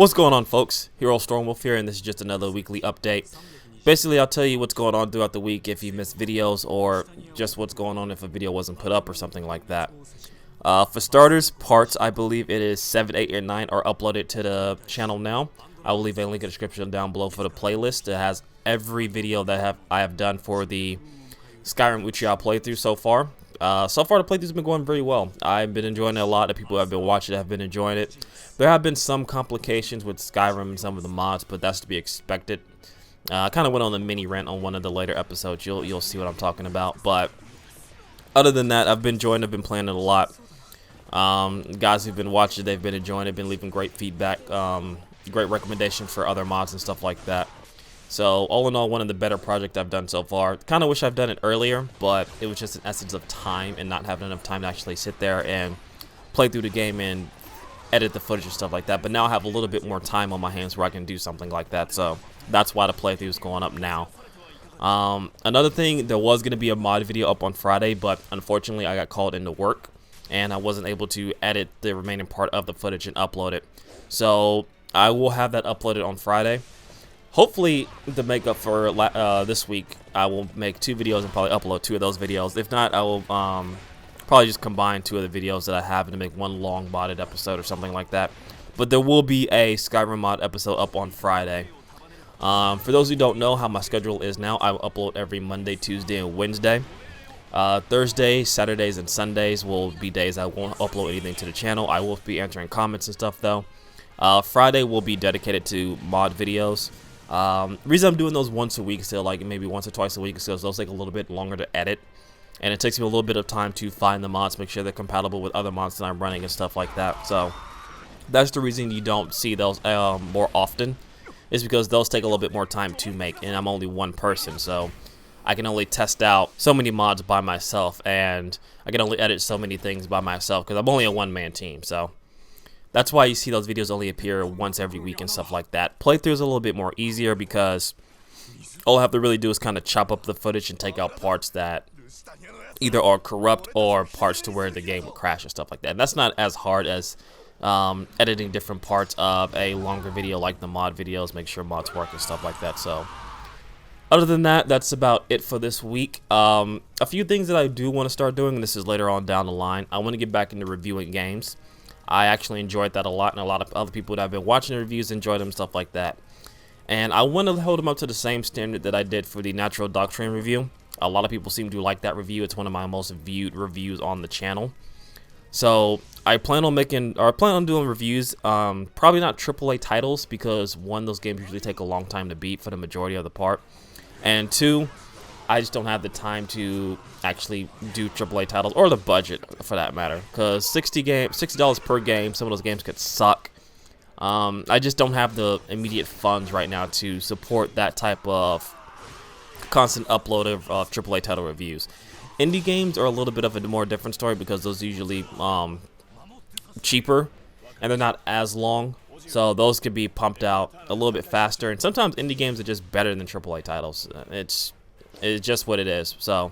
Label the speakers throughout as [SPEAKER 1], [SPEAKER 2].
[SPEAKER 1] What's going on, folks? Hero Stormwolf here, and this is just another weekly update. Basically, I'll tell you what's going on throughout the week if you missed videos, or just what's going on if a video wasn't put up or something like that. For starters, parts, I believe it is 7, 8, and 9 are uploaded to the channel now. I will leave a link in the description down below for the playlist. It has every video that I have done for the Skyrim Uchiha playthrough so far. So far, the playthrough's been going very well. I've been enjoying it a lot. The people who have been watching it have been enjoying it. There have been some complications with Skyrim and some of the mods, but that's to be expected. I kind of went on a mini rant on one of the later episodes. You'll see what I'm talking about. But other than that, I've been enjoying it. I've been playing it a lot. Guys who've been watching, they've been enjoying it. Been leaving great feedback, great recommendations for other mods and stuff like that. So all in all, one of the better projects I've done so far. Kind of wish I've done it earlier, but it was just an essence of time and not having enough time to actually sit there and play through the game and edit the footage and stuff like that. But now I have a little bit more time on my hands where I can do something like that. So that's why the playthrough is going up now. Another thing, there was going to be a mod video up on Friday, but unfortunately I got called into work and I wasn't able to edit the remaining part of the footage and upload it. So I will have that uploaded on Friday. Hopefully, to make up for this week, I will make 2 videos and probably upload 2 of those videos. If not, I will probably just combine 2 of the videos that I have to make one long modded episode or something like that. But there will be a Skyrim mod episode up on Friday. For those who don't know how my schedule is now, I will upload every Monday, Tuesday, and Wednesday. Thursdays, Saturdays, and Sundays will be days I won't upload anything to the channel. I will be answering comments and stuff, though. Friday will be dedicated to mod videos. Reason I'm doing those once a week still, like maybe once or twice a week, is because those take a little bit longer to edit, and it takes me a little bit of time to find the mods, make sure they're compatible with other mods that I'm running and stuff like that. So that's the reason you don't see those more often, is because those take a little bit more time to make, and I'm only one person, so I can only test out so many mods by myself, and I can only edit so many things by myself because I'm only a one-man team. So that's why you see those videos only appear once every week and stuff like that. Playthrough is a little bit more easier because all I have to really do is kind of chop up the footage and take out parts that either are corrupt or parts to where the game will crash and stuff like that. And that's not as hard as editing different parts of a longer video like the mod videos, make sure mods work and stuff like that. So other than that, that's about it for this week. A few things that I do want to start doing, and this is later on down the line. I want to get back into reviewing games. I actually enjoyed that a lot, and a lot of other people that have been watching the reviews enjoyed them, stuff like that. And I want to hold them up to the same standard that I did for the Natural Doctrine review. A lot of people seem to like that review. It's one of my most viewed reviews on the channel. So I plan on doing reviews, probably not AAA titles, because 1, those games usually take a long time to beat for the majority of the part, and 2, I just don't have the time to actually do AAA titles, or the budget for that matter, because $60 per game, some of those games could suck. I just don't have the immediate funds right now to support that type of constant upload of AAA title reviews. Indie games are a little bit of a more different story because those are usually cheaper and they're not as long, so those could be pumped out a little bit faster. And sometimes indie games are just better than AAA titles. It's just what it is. So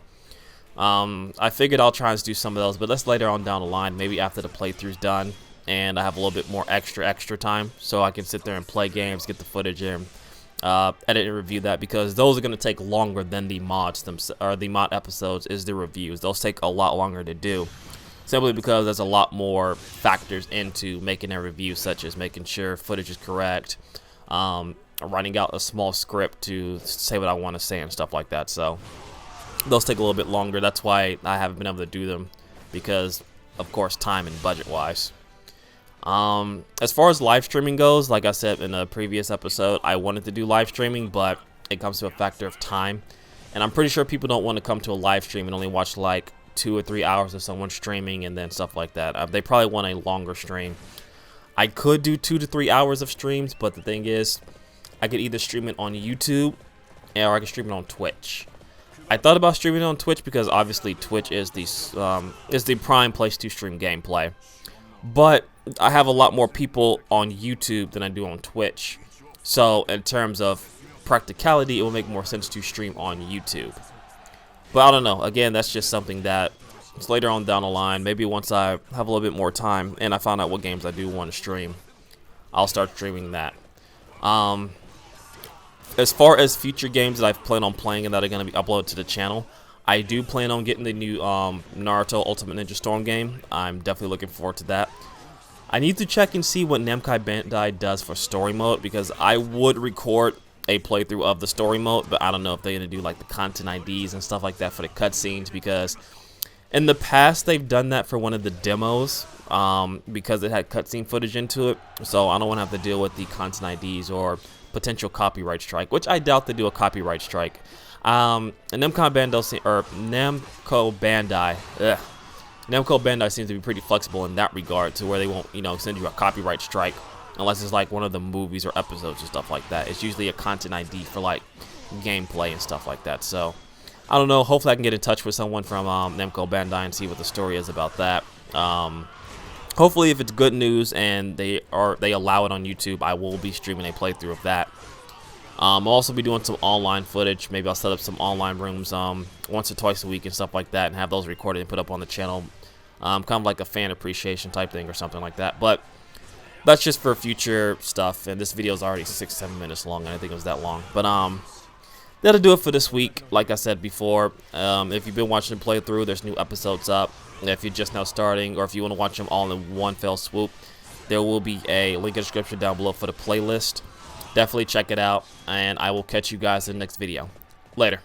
[SPEAKER 1] I figured I'll try and do some of those, but that's later on down the line, maybe after the playthrough's done and I have a little bit more extra time, so I can sit there and play games, get the footage in, edit and review that, because those are going to take longer than the mods or the mod episodes is the reviews. Those take a lot longer to do, simply because there's a lot more factors into making a review, such as making sure footage is correct, writing out a small script to say what I want to say and stuff like that. So those take a little bit longer. That's why I haven't been able to do them, because of course time and budget wise. As far as live streaming goes, like I said in a previous episode, I wanted to do live streaming, but it comes to a factor of time, and I'm pretty sure people don't want to come to a live stream and only watch like 2 or 3 hours of someone streaming and then stuff like that. They probably want a longer stream. I could do 2 to 3 hours of streams, but the thing is, I could either stream it on YouTube or I could stream it on Twitch. I thought about streaming it on Twitch because obviously Twitch is the prime place to stream gameplay. But I have a lot more people on YouTube than I do on Twitch. So in terms of practicality, it will make more sense to stream on YouTube. But I don't know. Again, that's just something that it's later on down the line. Maybe once I have a little bit more time and I find out what games I do want to stream. I'll start streaming that. As far as future games that I've planned on playing and that are going to be uploaded to the channel, I do plan on getting the new Naruto Ultimate Ninja Storm game. I'm definitely looking forward to that. I need to check and see what Namco Bandai does for story mode, because I would record a playthrough of the story mode, but I don't know if they're going to do like the content IDs and stuff like that for the cutscenes, because in the past they've done that for one of the demos because it had cutscene footage into it, so I don't want to have to deal with the content IDs or potential copyright strike, which I doubt they do a copyright strike. And Namco Bandai seems to be pretty flexible in that regard, to where they won't, you know, send you a copyright strike unless it's like one of the movies or episodes and stuff like that. It's usually a content ID for like gameplay and stuff like that. So I don't know. Hopefully I can get in touch with someone from Namco Bandai and see what the story is about that. Hopefully, if it's good news and they allow it on YouTube, I will be streaming a playthrough of that. I'll also be doing some online footage. Maybe I'll set up some online rooms once or twice a week and stuff like that, and have those recorded and put up on the channel. Kind of like a fan appreciation type thing or something like that. But that's just for future stuff, and this video is already 6-7 minutes long, and I think it was that long. But that'll do it for this week. Like I said before, if you've been watching the playthrough, there's new episodes up. If you're just now starting, or if you want to watch them all in one fell swoop, there will be a link in the description down below for the playlist. Definitely check it out, and I will catch you guys in the next video. Later.